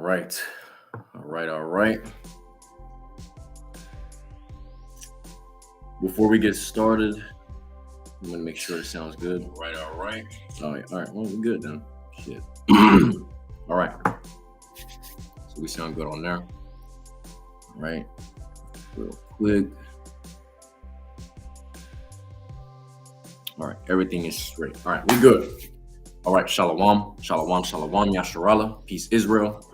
right. All right. Before we get started, I'm gonna make sure it sounds good. All right. All right. Well, we're good then. Shit. All right. So we sound good on there. All right. Real quick. All right. Everything is straight. All right. We're good. All right. Shalom. Shalom. Shalom. Yasharala. Peace, Israel.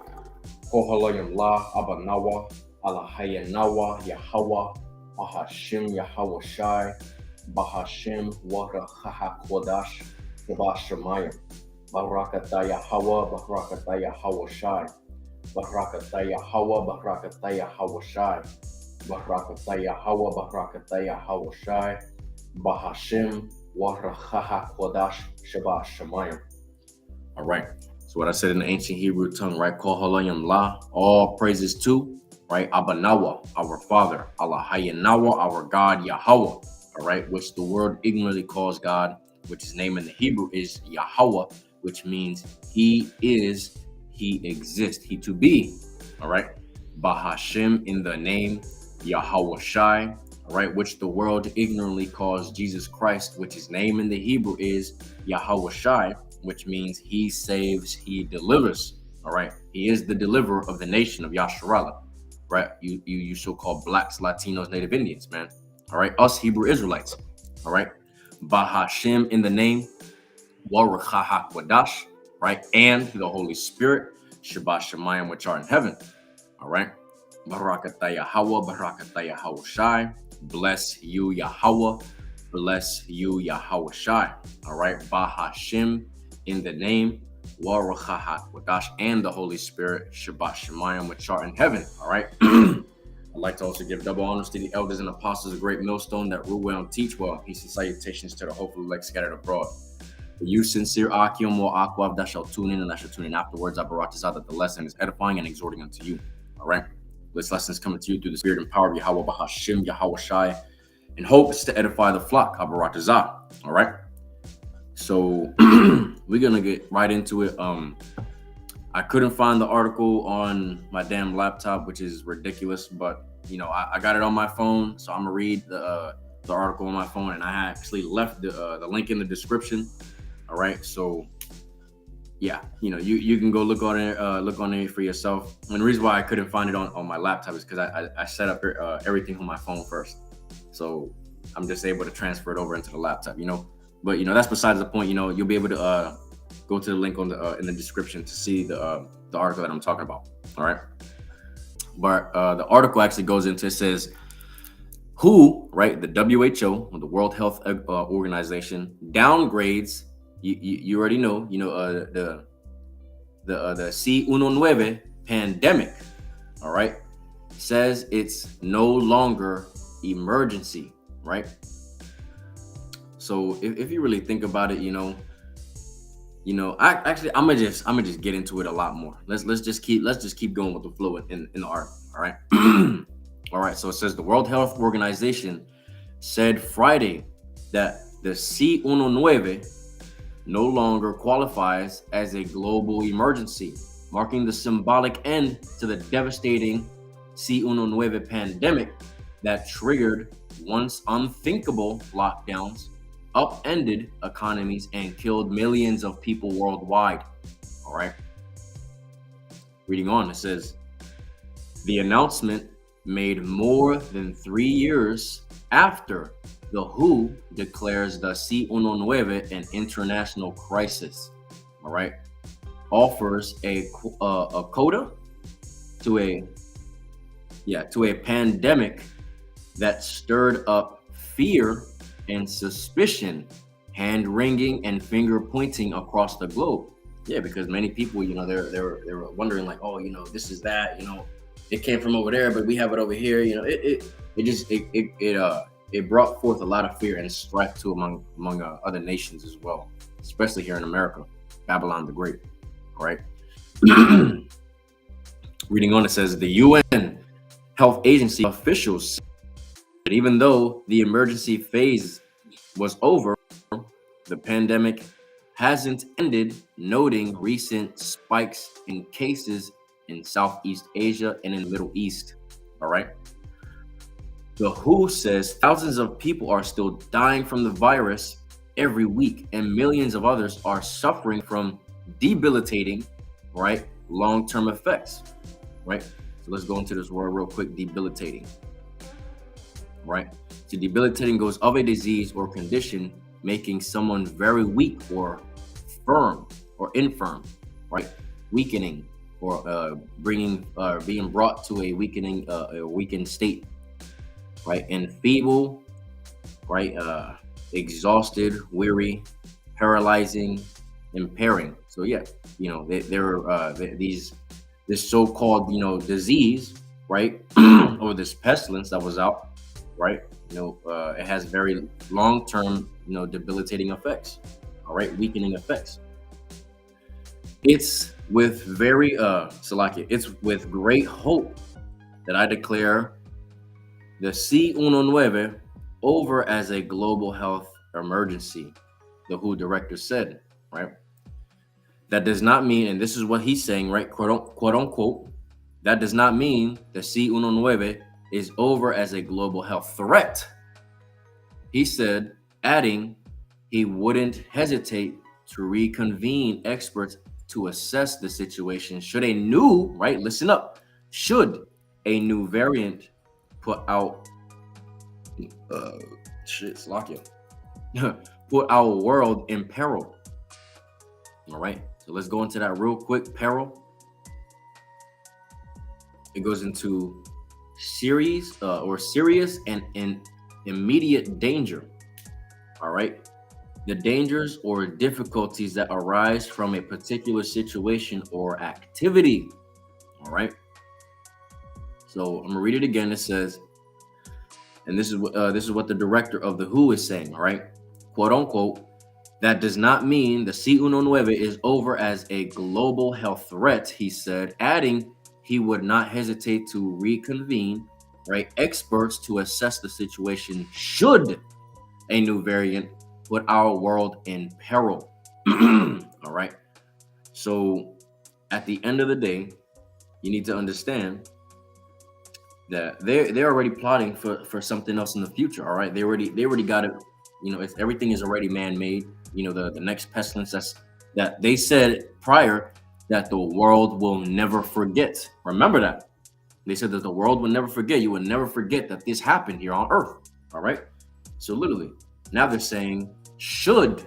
Kohalayim La Abanawa. Alahayanawa. Yahweh. Bahashim Yahweh Shai. Bahashim Wara Haha Kodash. Shabashamayim. Barakata Yahweh. Barakata Yahweh Shai. Barakata Yahweh. Barakata Yahweh Shai. Barakata Yahweh. Barakata Yahweh Shai. Bahashim Wara Haha Kodash. Shabashamayim. All right. So what I said in the ancient Hebrew tongue, right? Kohalayim La. All praises to, right? Abanawa, our Father. Allah Hayanawa, our God, Yahweh. All right, which the word ignorantly calls God, which his name in the Hebrew is Yahweh, which means he is, he exists, he to be. All right. Bahashim in the name Yahweh Shai. All right, which the world ignorantly calls Jesus Christ, which his name in the Hebrew is Yahweh Shai, which means he saves, he delivers. All right, he is the deliverer of the nation of Yasharala. Right, you so-called blacks, Latinos, Native Indians, man. All right, us Hebrew Israelites. All right, Bahashim in the name, Waruchaha Wadash, right, and the Holy Spirit, Shabbat Shemayim, which are in heaven. All right, Barakata Yahweh, Barakata Yahweh Shai. Bless you, Yahweh. Bless you, Yahweh Shai. All right, Bahashim in the name, Waruchaha Wadash, and the Holy Spirit, Shabbat Shemayim, which are in heaven. All right. I'd like to also give double honors to the elders and apostles of Great Millstone that rule well and teach well. Peace and salutations to the hopeful elect scattered abroad. For you sincere Akim or Akwav that shall tune in and that shall tune in afterwards, I baratazah that the lesson is edifying and exhorting unto you. All right. This lesson is coming to you through the spirit and power of Yahweh Bahashim, Yahweh Shai, and hope is to edify the flock. Baratazah. All right. So we're gonna get right into it. I couldn't find the article on my damn laptop, which is ridiculous, but you know, I got it on my phone, so I'm gonna read the article on my phone, and I actually left the link in the description. All right, so yeah, you know, you can go look on it for yourself. And the reason why I couldn't find it on my laptop is because I set up everything on my phone first, so I'm just able to transfer it over into the laptop, you know. But you know, that's besides the point. You know, you'll be able to go to the link on the in the description to see the article that I'm talking about. All right, but the article actually goes into, it says, WHO, right, the WHO, the World Health Organization, downgrades. You already know, the C-19 pandemic. All right, says it's no longer emergency, right? So if you really think about it, I'm gonna just get into it a lot more. Let's just keep going with the flow in the article. All right. All right. So it says the World Health Organization said Friday that the C-19 no longer qualifies as a global emergency, marking the symbolic end to the devastating C-19 pandemic that triggered once unthinkable lockdowns, upended economies, and killed millions of people worldwide. All right. Reading on, it says, the announcement made more than 3 years after the WHO declares the C-19 an international crisis. All right. Offers a coda to a pandemic that stirred up fear and suspicion, hand-wringing and finger-pointing across the globe. Yeah, because many people, they were wondering like, oh, this is that, it came from over there, but we have it over here. It brought forth a lot of fear and strife too among other nations as well, especially here in America, Babylon the Great. All right. Reading on, it says the UN Health Agency officials said that even though the emergency phase was over, the pandemic hasn't ended, noting recent spikes in cases in Southeast Asia and in the Middle East. All right. The WHO says thousands of people are still dying from the virus every week, and millions of others are suffering from debilitating, right, long-term effects, right? So let's go into this word real quick, debilitating, right? So debilitating goes of a disease or condition, making someone very weak or firm or infirm, right? Weakening or being brought to a weakened state, right? And feeble, right? Exhausted, weary, paralyzing, impairing. So yeah, this so-called disease, right, or this pestilence that was out, right? It has very long-term, debilitating effects. All right, weakening effects. It's with very Salakia, it's with great hope that I declare the C19 over as a global health emergency, the WHO director said, right? That does not mean, and this is what he's saying, right, quote unquote, that does not mean the C19 is over as a global health threat. He said, adding, he wouldn't hesitate to reconvene experts to assess the situation should a new, right, listen up, should a new variant put our put our world in peril. All right, so let's go into that real quick. Peril. It goes into serious and immediate danger. All right, the dangers or difficulties that arise from a particular situation or activity. All right, so I'm gonna read it again. It says, and this is what the director of the WHO is saying, all right? Quote unquote, that does not mean the C19 is over as a global health threat, he said, adding he would not hesitate to reconvene, right, experts to assess the situation should a new variant put our world in peril. All right. So at the end of the day, you need to understand that they're already plotting for something else in the future. All right, they already got it. Everything is already man-made. The next pestilence that they said prior that the world will never forget. Remember that they said that the world will never forget. You will never forget that this happened here on Earth. All right, so literally now they're saying should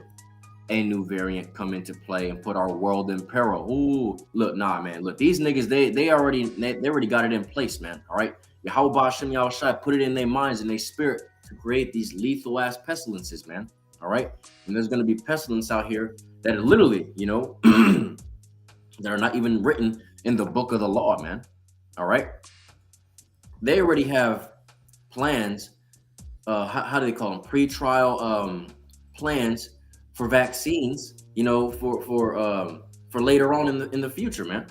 a new variant come into play and put our world in peril. Ooh, look, nah, man. Look, these niggas, they already got it in place, man. All right. Yahweh Hashem Yahushai put it in their minds and their spirit to create these lethal ass pestilences, man. All right. And there's gonna be pestilence out here that are literally, that are not even written in the book of the law, man. All right. They already have plans. How do they call them? Pre-trial plans for vaccines, for later on in the future, man.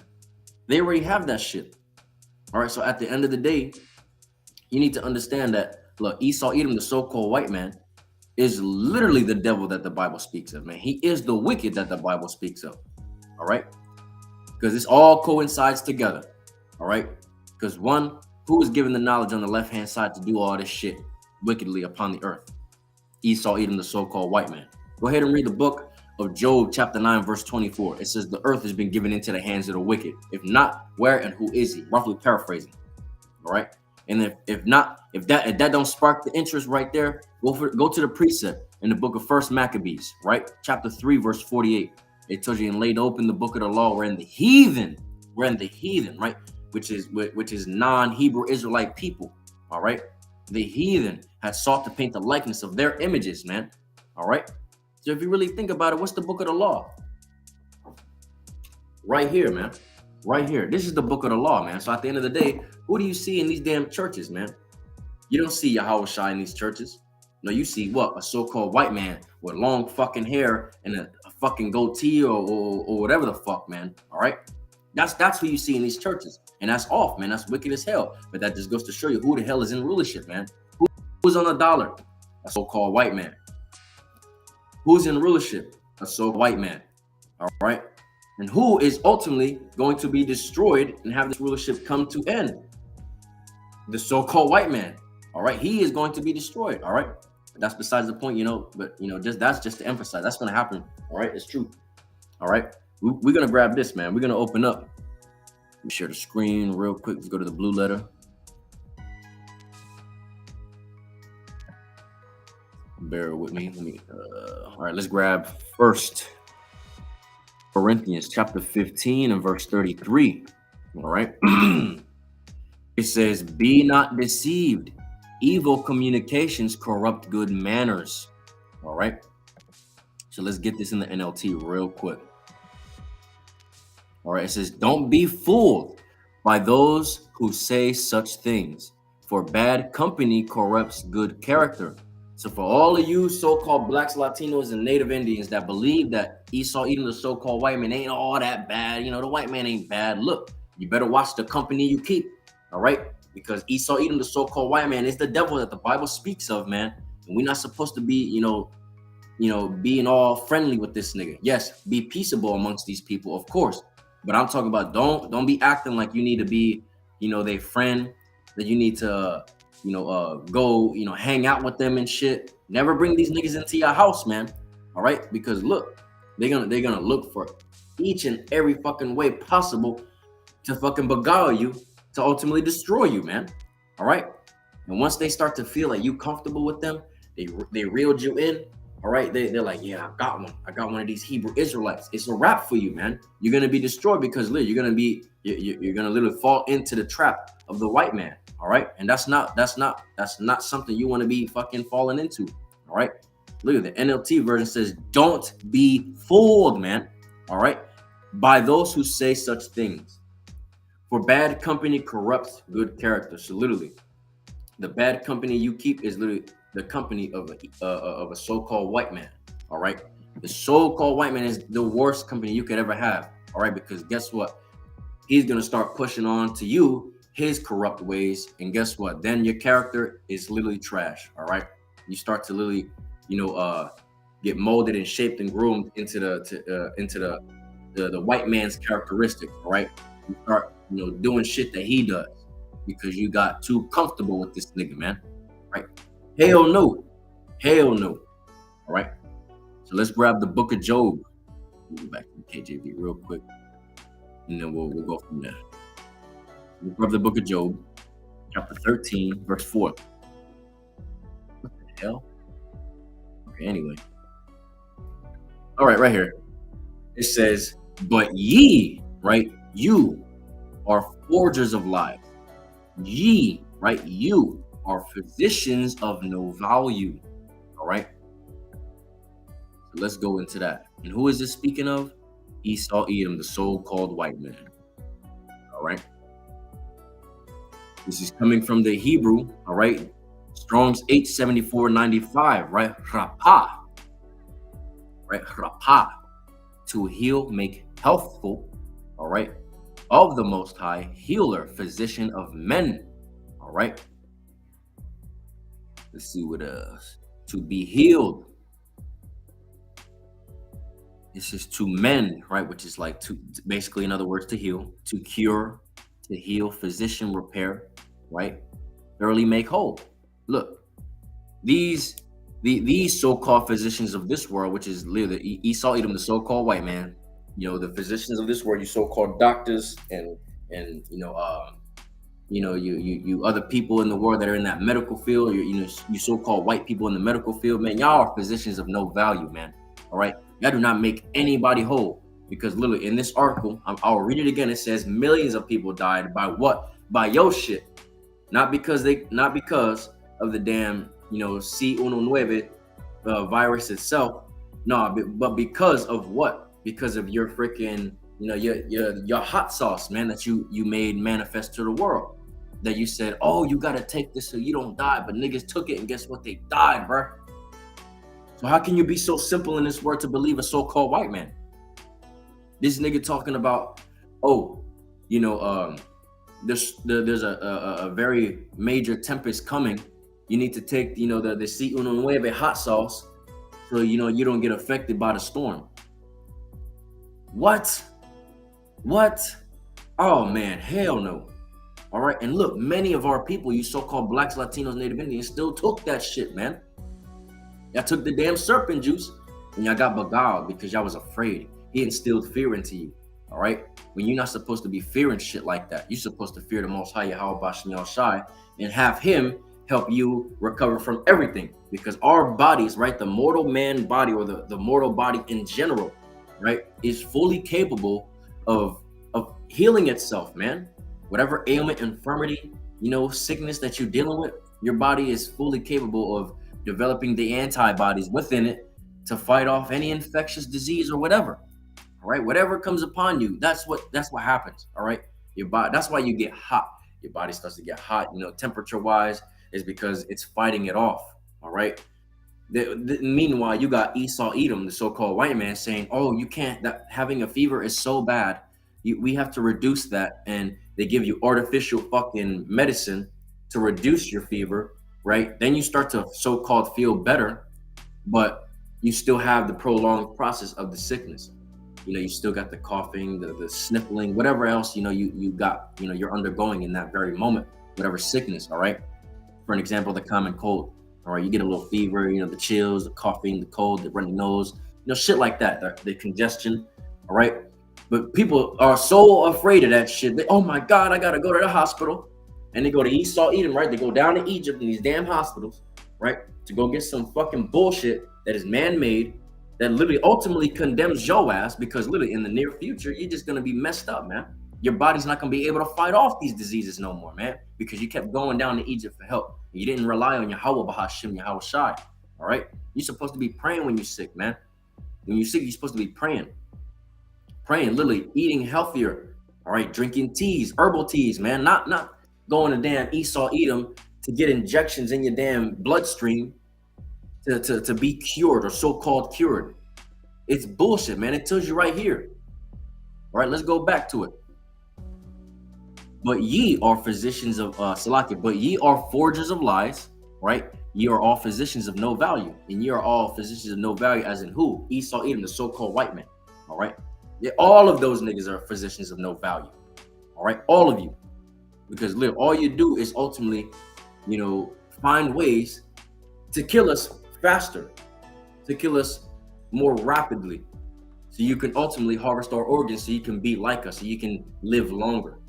They already have that shit. All right, so at the end of the day, you need to understand that, look, Esau Edom, the so-called white man, is literally the devil that the Bible speaks of, man. He is the wicked that the Bible speaks of, all right? Because this all coincides together, all right? Because one, who is given the knowledge on the left-hand side to do all this shit wickedly upon the earth? Esau Edom, the so-called white man. Go ahead and read the book of Job, chapter 9, verse 24. It says, the earth has been given into the hands of the wicked. If not, where and who is he? Roughly paraphrasing. All right. And if that don't spark the interest right there, go to the precept in the book of First Maccabees, right? Chapter 3, verse 48. It tells you, and laid open the book of the law, wherein the heathen, right? Which is non-Hebrew Israelite people. All right. The heathen had sought to paint the likeness of their images, man. All right. So if you really think about it, what's the book of the law? Right here, man. Right here. This is the book of the law, man. So at the end of the day, who do you see in these damn churches, man? You don't see Yahweh Shai in these churches. No, you see what? A so-called white man with long fucking hair and a fucking goatee or whatever the fuck, man. All right. That's who you see in these churches. And that's off, man. That's wicked as hell. But that just goes to show you who the hell is in rulership, man. Who's on the dollar? A so-called white man. Who's in rulership? A so-called white man. All right. And who is ultimately going to be destroyed and have this rulership come to end? The so-called white man. All right, he is going to be destroyed. All right, that's besides the point, But just that's just to emphasize that's going to happen. All right, it's true. All right, we're gonna grab this, man. We're gonna open up. Let me share the screen real quick. Let's go to the blue letter. Bear with me. All right, let's grab First Corinthians chapter 15 and verse 33. All right. It says, "Be not deceived. Evil communications corrupt good manners." All right. So let's get this in the NLT real quick. All right. It says, "Don't be fooled by those who say such things, for bad company corrupts good character." So for all of you so-called blacks, Latinos, and Native Indians that believe that Esau Edom, the so-called white man, ain't all that bad, the white man ain't bad. Look, you better watch the company you keep, all right? Because Esau Edom, the so-called white man, is the devil that the Bible speaks of, man. And we're not supposed to be, being all friendly with this nigga. Yes, be peaceable amongst these people, of course. But I'm talking about don't be acting like you need to be, their friend, that you need to go, hang out with them and shit. Never bring these niggas into your house, man. All right, because look, they're gonna look for each and every fucking way possible to fucking beguile you, to ultimately destroy you, man. All right, and once they start to feel like you comfortable with them, they reeled you in. All right, they're like, yeah, I got one of these Hebrew Israelites. It's a wrap for you, man. You're gonna be destroyed because you're gonna literally fall into the trap of the white man. All right, and that's not something you want to be fucking falling into. All right, look at the NLT version says, "Don't be fooled, man." All right, by those who say such things, for bad company corrupts good character. So literally, the bad company you keep is literally the company of a so-called white man. All right, the so-called white man is the worst company you could ever have. All right, because guess what? He's gonna start pushing on to you his corrupt ways, and guess what? Then your character is literally trash. All right, you start to literally, get molded and shaped and groomed into the white man's characteristics. All right, you start doing shit that he does because you got too comfortable with this nigga, man. Right? Hell no, hell no. All right. So let's grab the Book of Job. We'll go back to the KJV real quick, and then we'll go from there. We'll grab the Book of Job, chapter 13, verse 4. What the hell? Okay, anyway. All right, right here. It says, "But ye," right? "You are forgers of lies. Ye," right? "You are physicians of no value." All right. So let's go into that. And who is this speaking of? Esau Edom, the so-called white man. All right. This is coming from the Hebrew, all right? Strong's 87495, right? Rapah, right? Rapah, to heal, make healthful, all right? Of the Most High, healer, physician of men, all right? Let's see what else. To be healed. This is to men, right? Which is like to, basically, in other words, to heal, to cure, to heal, physician, repair, right? Thoroughly make whole. Look, these so-called physicians of this world, which is literally Esau Edom, the so-called white man, the physicians of this world, you so-called doctors and you other people in the world that are in that medical field, you so-called white people in the medical field, man, y'all are physicians of no value, man. All right, y'all do not make anybody whole. Because literally in this article, I'll read it again. It says millions of people died by what? By your shit. Not because of the damn, C19 virus itself. No, but because of what? Because of your freaking, your hot sauce, man, that you made manifest to the world. That you said, oh, you gotta take this so you don't die. But niggas took it, and guess what? They died, bro. So how can you be so simple in this word to believe a so-called white man? This nigga talking about, there's a very major tempest coming. You need to take, the C19 hot sauce so, you don't get affected by the storm. What? What? Oh man, hell no. All right. And look, many of our people, you so-called blacks, Latinos, Native Indians, still took that shit, man. Y'all took the damn serpent juice and y'all got beguiled because y'all was afraid. He instilled fear into you. All right. When you're not supposed to be fearing shit like that, you're supposed to fear the Most High Yahweh Bashim Shai and have Him help you recover from everything. Because our bodies, right, the mortal man body or the mortal body in general, right, is fully capable of healing itself, man. Whatever ailment, infirmity, sickness that you're dealing with, your body is fully capable of developing the antibodies within it to fight off any infectious disease or whatever. All right, whatever comes upon you, that's what happens. All right, your body. That's why you get hot. Your body starts to get hot. Temperature wise, is because it's fighting it off. All right. Meanwhile, you got Esau Edom, the so-called white man, saying, "Oh, you can't. That having a fever is so bad. We have to reduce that." And they give you artificial fucking medicine to reduce your fever, right? Then you start to so-called feel better, but you still have the prolonged process of the sickness. You still got the coughing, the sniffling, whatever else, you got, you're undergoing in that very moment, whatever sickness, all right? For an example, the common cold, all right? You get a little fever, the chills, the coughing, the cold, the runny nose, shit like that, the congestion, all right? But people are so afraid of that shit. Oh my God, I gotta go to the hospital. And they go to Esau Edom, right? They go down to Egypt in these damn hospitals, right? To go get some fucking bullshit that is man-made, that literally ultimately condemns your ass, because literally in the near future, you're just gonna be messed up, man. Your body's not gonna be able to fight off these diseases no more, man, because you kept going down to Egypt for help. You didn't rely on Yahweh Bahashim, Yahweh Shai, all right? You're supposed to be praying when you're sick, man. When you're sick, you're supposed to be praying, literally eating healthier, all right? Drinking teas, herbal teas, man, not going to damn Esau Edom to get injections in your damn bloodstream to be cured or so-called cured. It's bullshit, man. It tells you right here. All right, let's go back to it. But ye are physicians of Salakia, but ye are forgers of lies, right? Ye are all physicians of no value. And ye are all physicians of no value, as in who? Esau Edom, the so-called white man. All right. All of those niggas are physicians of no value. All right, all of you. Because live, all you do is ultimately, find ways to kill us faster, to kill us more rapidly, so you can ultimately harvest our organs, so you can be like us, so you can live longer.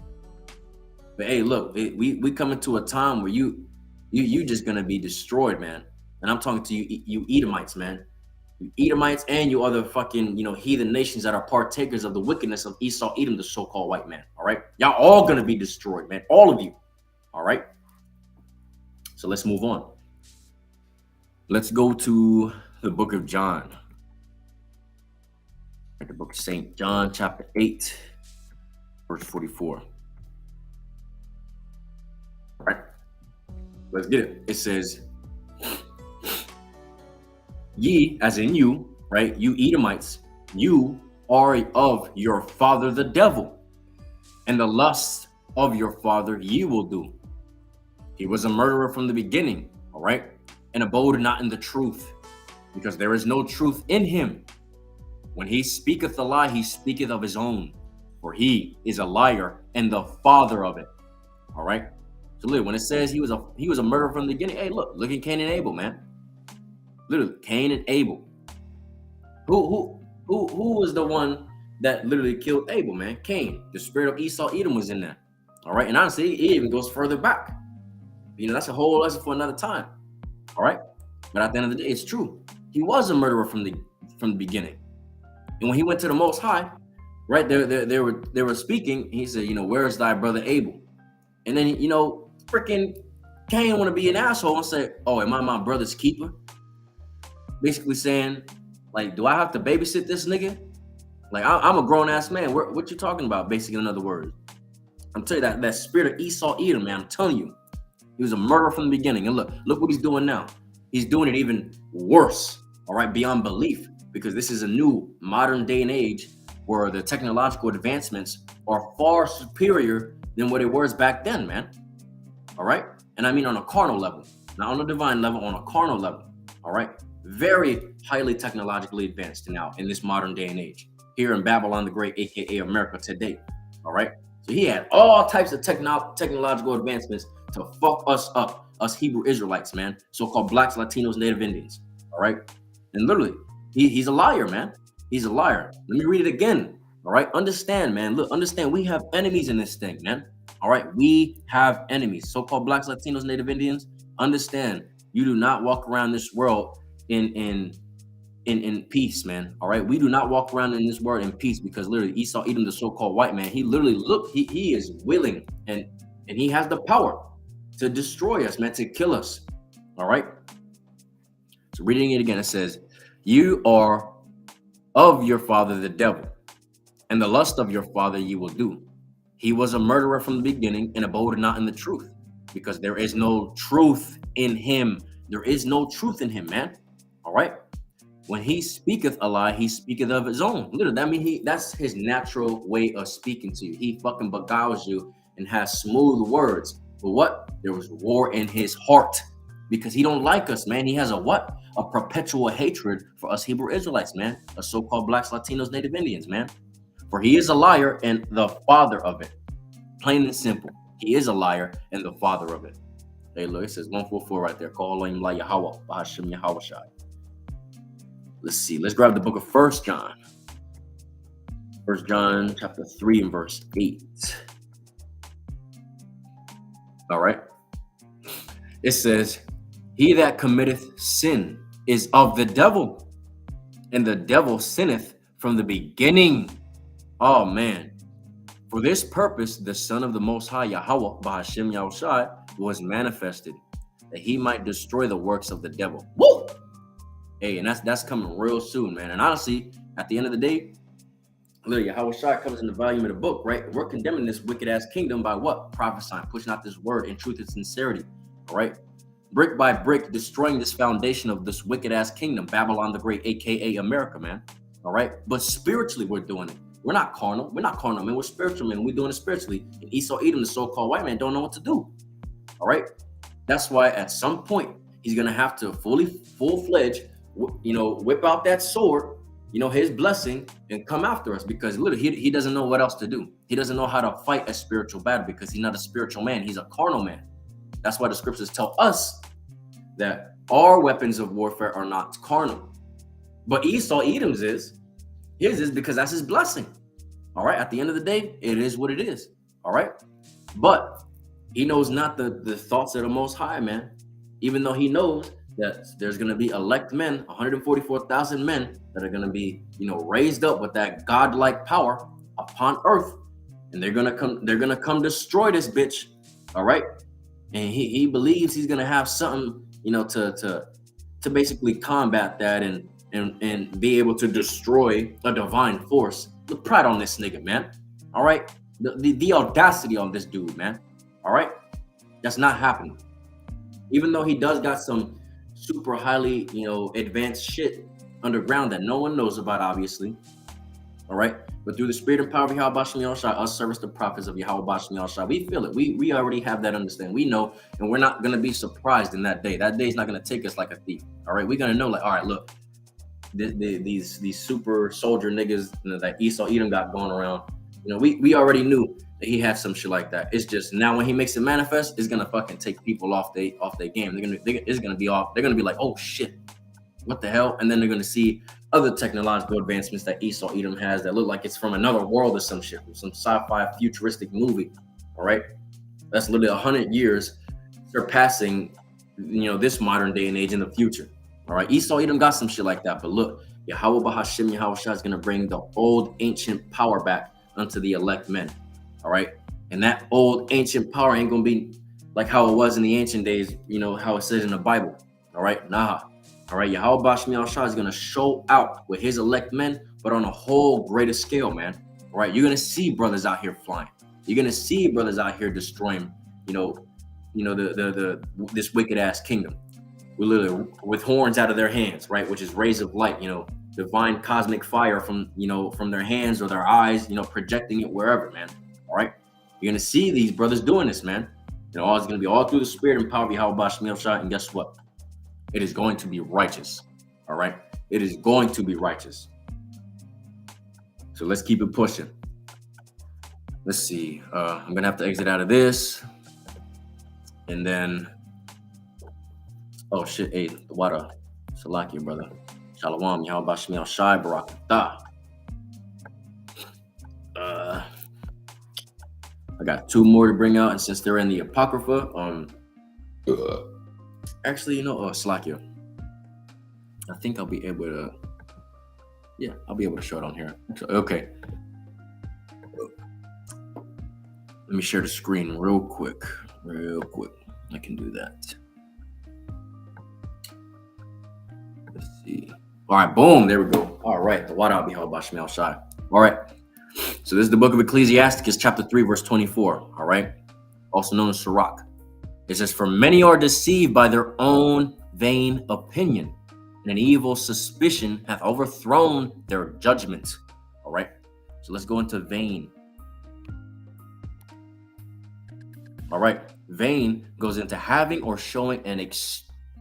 But hey, look, we come into a time where you just gonna be destroyed, man. And I'm talking to you Edomites, man. You Edomites and you other fucking, heathen nations that are partakers of the wickedness of Esau Edom, the so-called white man. All right, y'all all gonna be destroyed, man. All of you. All right. So let's move on. Let's go to the book of John. The book of St. John, chapter 8, verse 44. All right. Let's get it. It says, ye, as in you, right? You Edomites, you are of your father the devil, and the lust of your father ye will do. He was a murderer from the beginning, all right? And abode not in the truth, because there is no truth in him. When he speaketh a lie, he speaketh of his own, for he is a liar and the father of it. All right. So look, when it says he was a murderer from the beginning, hey, look at Cain and Abel, man. Literally, Cain and Abel. Who was the one that literally killed Abel, man? Cain. The spirit of Esau Edom was in there. All right. And honestly, it even goes further back. That's a whole lesson for another time. All right. But at the end of the day, it's true. He was a murderer from the beginning. And when he went to the Most High, right, they were speaking. He said, where is thy brother Abel? And then, freaking Cain want to be an asshole and say, oh, am I my brother's keeper? Basically saying, like, do I have to babysit this nigga? Like, I'm a grown ass man. What you talking about? Basically, in other words, I'm telling you that spirit of Esau Edom, man. I'm telling you, he was a murderer from the beginning. And look what he's doing now. He's doing it even worse. All right, beyond belief. Because this is a new modern day and age where the technological advancements are far superior than what it was back then, man. All right. And I mean on a carnal level, not on a divine level, on a carnal level. All right. Very highly technologically advanced now in this modern day and age. here in Babylon the Great, aka America today. All right. So he had all types of technological advancements to fuck us up, us Hebrew Israelites, man. So-called blacks, Latinos, Native Indians. All right. And literally, he's a liar, man. He's a liar. Let me read it again. All right. Understand, man. Look, understand. We have enemies in this thing, man. All right. We have enemies. So-called blacks, Latinos, Native Indians. Understand. You do not walk around this world in peace, man. All right. We do not walk around in this world in peace because literally Esau, Edom, the so-called white man, he literally he is willing and he has the power to destroy us, man, to kill us. All right. So reading it again, it says, you are of your father, the devil, and the lust of your father you will do. He was a murderer from the beginning and abode not in the truth, because there is no truth in him. There is no truth in him, man. All right. When he speaketh a lie, he speaketh of his own. Literally, that means that's his natural way of speaking to you. He fucking beguiles you and has smooth words. But what? There was war in his heart because he don't like us, man. He has a what? A perpetual hatred for us Hebrew Israelites, man. Us so-called blacks, Latinos, Native Indians, man. For he is a liar and the father of it. Plain and simple. He is a liar and the father of it. Hey, look, it says 144 right there. Call him La Yahweh, Bahashim Yahweh Shai. Let's see. Let's grab the book of 1 John. 1 John chapter 3 and verse 8. All right. It says, he that committeth sin is of the devil, and the devil sinneth from the beginning. Oh, man. For this purpose, the Son of the Most High, Yahweh, Bahashim Yahushai, was manifested, that he might destroy the works of the devil. Woo! Hey, and that's coming real soon, man. And honestly, at the end of the day, literally, Yahushua comes in the volume of the book, right? We're condemning this wicked ass kingdom by what? Prophesying, pushing out this word in truth and sincerity, all right? Brick by brick, destroying this foundation of this wicked ass kingdom, Babylon the Great, aka America, man. All right. But spiritually, we're doing it. We're not carnal. We're not carnal, man. We're spiritual, man. We're doing it spiritually. And Esau, Edom, the so-called white man, don't know what to do. All right. That's why at some point he's gonna have to full-fledged, whip out that sword, his blessing, and come after us, because literally he doesn't know what else to do. He doesn't know how to fight a spiritual battle because he's not a spiritual man. He's a carnal man. That's why the scriptures tell us that our weapons of warfare are not carnal. But Esau, Edom's is. His is because that's his blessing. All right. At the end of the day, it is what it is. All right. But he knows not the thoughts of the Most High, man. Even though he knows that there's going to be elect men, 144,000 men that are going to be, raised up with that godlike power upon earth. And they're going to come destroy this bitch. All right. And he believes he's going to have something, to basically combat that and be able to destroy a divine force. Look, pride on this nigga, man. All right. The audacity on this dude, man. All right. That's not happening. Even though he does got some super highly, advanced shit underground that no one knows about, obviously. All right. But through the spirit and power of Yahweh Bashem Yahushua, us service the prophets of Yahweh Bashem Yahushua, we feel it. We already have that understanding. We know, and we're not going to be surprised in that day. That day is not going to take us like a thief. All right. We're going to know, like, all right, look, these super soldier niggas that Esau Edom got going around, we already knew that he had some shit like that. It's just now when he makes it manifest, it's going to fucking take people off their game. They're going to be like, oh shit, what the hell? And then they're going to see other technological advancements that Esau Edom has that look like it's from another world or some shit, some sci-fi futuristic movie. All right. That's literally 100 years surpassing, this modern day and age in the future. All right. Esau Edom got some shit like that. But look, Yahweh Bahashim Yahushua is going to bring the old ancient power back unto the elect men. All right. And that old ancient power ain't going to be like how it was in the ancient days, how it says in the Bible. All right. Nah. All right, Yahweh Bashem Yahushua is going to show out with his elect men, but on a whole greater scale, man. All right, you're going to see brothers out here flying. You're going to see brothers out here destroying, this wicked ass kingdom. We literally with horns out of their hands, right? Which is rays of light, divine cosmic fire from their hands or their eyes, projecting it wherever, man. All right, you're going to see these brothers doing this, man. It's going to be all through the spirit and power of Yahweh Bashem Yahushua, and guess what? It is going to be righteous. All right. It is going to be righteous. So let's keep it pushing. Let's see. I'm gonna have to exit out of this, and then oh shit, hey, the water, Salakia, brother. Shalom, Yahweh Shemi Al Shai, Barakatah. I got two more to bring out, and since they're in the Apocrypha, actually, Salakia, I think I'll be able to, yeah, I'll be able to show it on here. Okay. Let me share the screen real quick. I can do that. Let's see. All right, boom, there we go. All right, the water I'll be held by Shemi Al Shai. All right. So this is the book of Ecclesiasticus, chapter 3, verse 24. All right. Also known as Sirach. It says, for many are deceived by their own vain opinion, and an evil suspicion hath overthrown their judgment. All right. So let's go into vain. All right. Vain goes into having or showing an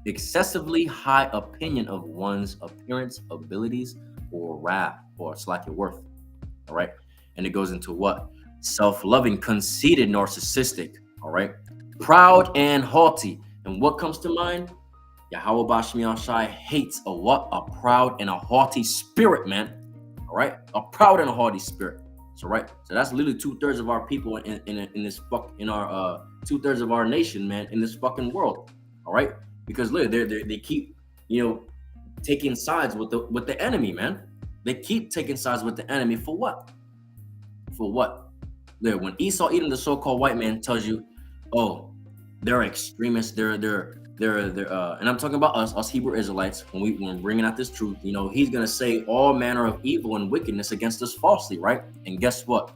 excessively high opinion of one's appearance, abilities, or wrath, or slack your worth. All right. And it goes into what? Self-loving, conceited, narcissistic. All right. Proud and haughty. And what comes to mind? Yahweh Shemi Al Shai hates a what? A proud and a haughty spirit, man. All right. A proud and a haughty spirit. So right. So that's literally 2/3 of our people in this in our 2/3 of our nation, man, in this fucking world. All right. Because literally they keep, taking sides with the enemy, man. They keep taking sides with the enemy for what? For what? When Esau, Edom, the so-called white man, tells you, oh, they're extremists, they're and I'm talking about us Hebrew Israelites, when we're bringing out this truth, he's gonna say all manner of evil and wickedness against us falsely, right? And guess what?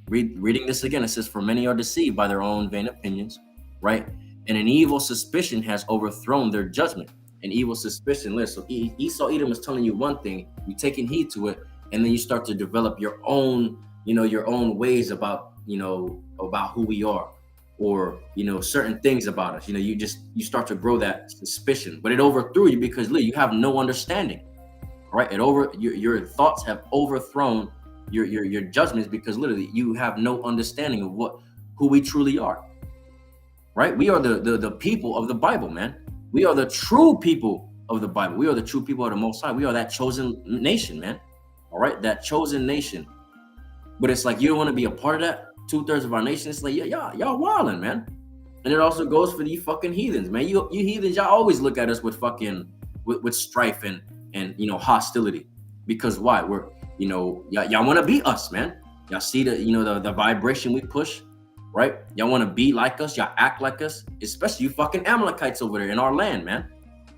Reading this again, it says, for many are deceived by their own vain opinions, right? And an evil suspicion has overthrown their judgment. An evil suspicion. Listen, so Esau, Edom is telling you one thing, you taking heed to it, and then you start to develop your own, your own ways about, about who we are, or, certain things about us. You start to grow that suspicion, but it overthrew you because you have no understanding, right? Your thoughts have overthrown your judgments because literally you have no understanding of who we truly are, right? We are the people of the Bible, man. We are the true people of the Bible. We are the true people of the Most High. We are that chosen nation, man. All right, that chosen nation. But it's like you don't want to be a part of that. 2/3 of our nation. It's like y'all wilding, man. And it also goes for these fucking heathens, man. You heathens, y'all always look at us with fucking with strife and hostility. Because why? We're y'all want to be us, man. Y'all see the vibration we push. Right? Y'all want to be like us. Y'all act like us. Especially you fucking Amalekites over there in our land, man.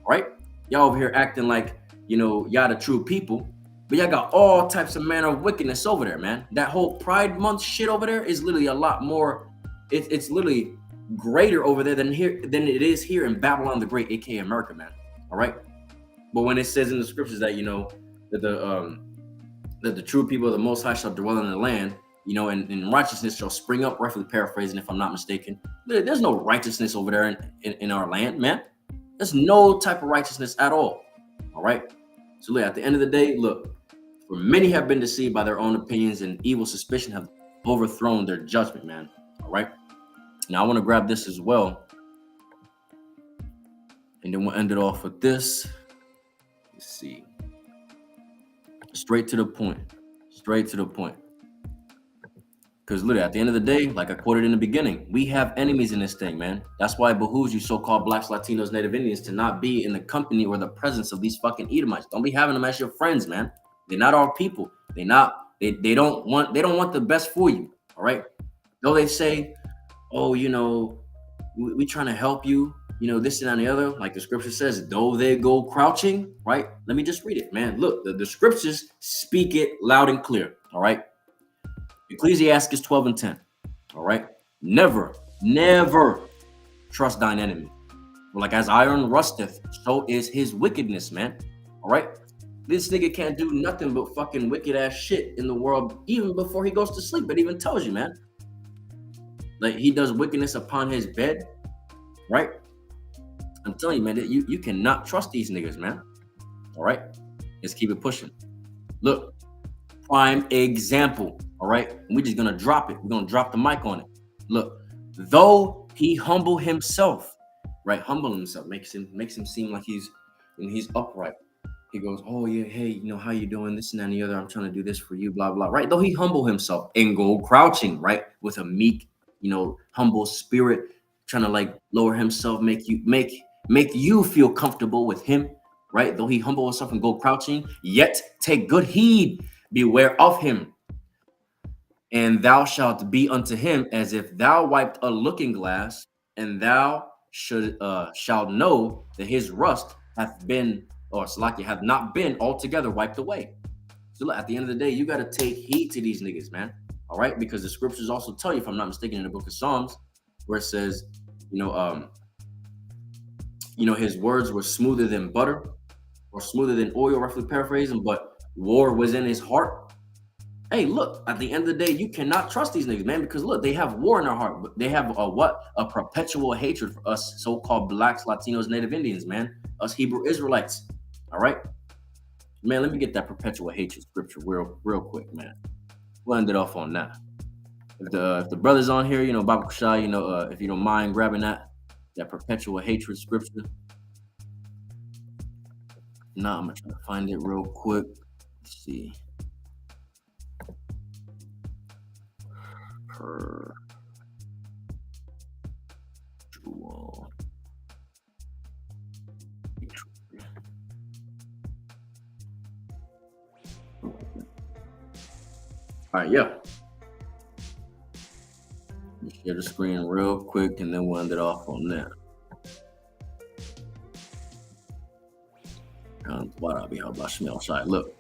Right? Y'all over here acting like, y'all the true people. But y'all got all types of manner of wickedness over there, man. That whole Pride Month shit over there is literally a lot more. It's literally greater over there than it is here in Babylon the Great, aka America, man. All right? But when it says in the scriptures that, that the true people of the Most High shall dwell in the land, and righteousness shall spring up, roughly paraphrasing if I'm not mistaken. There's no righteousness over there in our land, man. There's no type of righteousness at all. All right. So at the end of the day, for many have been deceived by their own opinions, and evil suspicion have overthrown their judgment, man. All right. Now I want to grab this as well. And then we'll end it off with this. Let's see. Straight to the point. Because literally, at the end of the day, like I quoted in the beginning, we have enemies in this thing, man. That's why it behooves you so-called Blacks, Latinos, Native Indians to not be in the company or the presence of these fucking Edomites. Don't be having them as your friends, man. They're not our people. They don't want the best for you. All right. Though they say, oh, we trying to help you, this and the other. Like the scripture says, though they go crouching, right? Let me just read it, man. Look, the scriptures speak it loud and clear. All right. Ecclesiastes 12:10. All right. Never trust thine enemy. For like as iron rusteth, so is his wickedness, man. All right. This nigga can't do nothing but fucking wicked ass shit in the world, even before he goes to sleep. It even tells you, man. Like he does wickedness upon his bed, right? I'm telling you, man, that you cannot trust these niggas, man. All right. Let's keep it pushing. Look. prime example. All right. And we're just gonna drop it. We're gonna drop the mic on it. Look, though he humble himself, right? Humble himself makes him seem like he's upright. He goes, oh yeah, hey, how you doing? This and that and the other. I'm trying to do this for you, blah blah. Right? Though he humble himself and go crouching, right, with a meek, humble spirit, trying to like lower himself, make you feel comfortable with him, right? Though he humble himself and go crouching, yet take good heed, beware of him, and thou shalt be unto him as if thou wiped a looking glass, and thou shalt know that his rust hath been, or Salakia, hath not been altogether wiped away. So look, at the end of the day, you got to take heed to these niggas, man. All right, because the scriptures also tell you, if I'm not mistaken, in the book of Psalms, where it says, his words were smoother than butter, or smoother than oil, roughly paraphrasing, but war was in his heart. Hey, look, at the end of the day, you cannot trust these niggas, man, because look, they have war in their heart. They have a perpetual hatred for us so-called blacks, Latinos, Native Indians, man, us Hebrew Israelites. All right, man, let me get that perpetual hatred scripture real quick, man. We'll end it off on that. If the brothers on here, Baba Kushai, if you don't mind grabbing that perpetual hatred scripture. Now I'm gonna try to find it real quick. Let's see. All right, yeah. Share the screen real quick, and then we'll end it off on that. Look.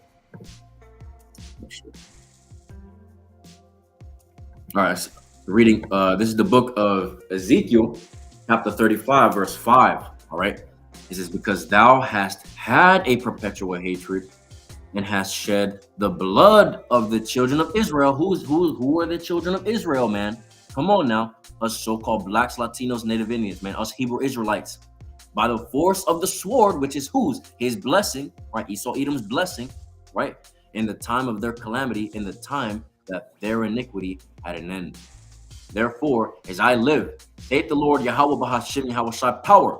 All right, so reading. This is the book of Ezekiel, chapter 35, verse 5. All right, it says, because thou hast had a perpetual hatred and hast shed the blood of the children of Israel. Who are the children of Israel, man? Come on now, us so-called blacks, Latinos, Native Indians, man, us Hebrew Israelites, by the force of the sword, which is whose? His blessing, right? Esau, Edom's blessing, right? In the time of their calamity, in the time that their iniquity had an end. Therefore, as I live, saith the Lord Yahweh Bahashim Yahweh Shai power,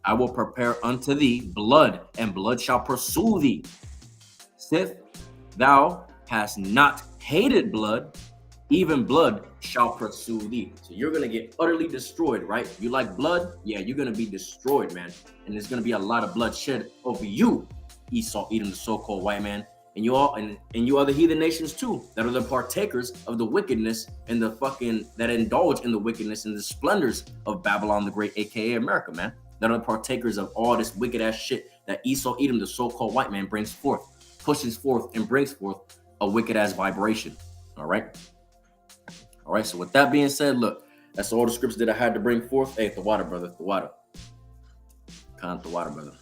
I will prepare unto thee blood, and blood shall pursue thee. Sith thou hast not hated blood, even blood shall pursue thee. So you're gonna get utterly destroyed, right? You like blood? Yeah, you're gonna be destroyed, man. And there's gonna be a lot of blood shed over you, Esau, Edom, the so-called white man, and you all, and you other heathen nations too, that are the partakers of the wickedness and that indulge in the wickedness and the splendors of Babylon the Great, aka America, man. That are the partakers of all this wicked ass shit that Esau, Edom, the so-called white man, brings forth, pushes forth, and brings forth a wicked ass vibration. All right. All right, so with that being said, look, that's all the scripts that I had to bring forth. Hey, the water, brother, the water. The water, brother.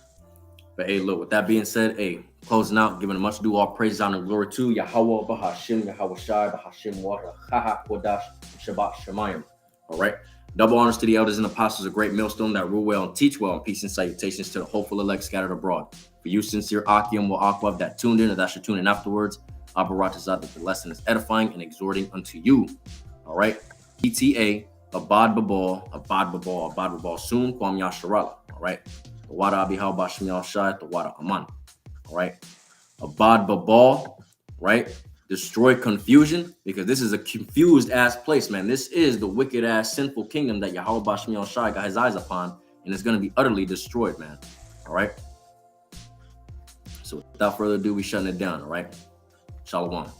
But hey, look, with that being said, hey, closing out, giving a much due all praise, honor, and glory to Yahweh, Bahashim, Yahweh Shai, Bahashim, Water, Chaha, Kodash, Shabbat, Shemayim. All right, double honors to the elders and apostles, a great millstone that rule well and teach well, and peace and salutations to the hopeful elect scattered abroad. For you, sincere Akim, will Akwav that tuned in, or that should tune in afterwards, Abaratazat, that the lesson is edifying and exhorting unto you. All right, ETA, Abad Babal, soon, Kwam Yasharala. All right, the water Abihal Bashmi Al Shai, the water Aman. All right, Abad Babal, right? Destroy confusion, because this is a confused ass place, man. This is the wicked ass sinful kingdom that Yahweh Bashmi Al Shai got his eyes upon, and it's going to be utterly destroyed, man. All right, so without further ado, we shutting it down. All right, Shalom.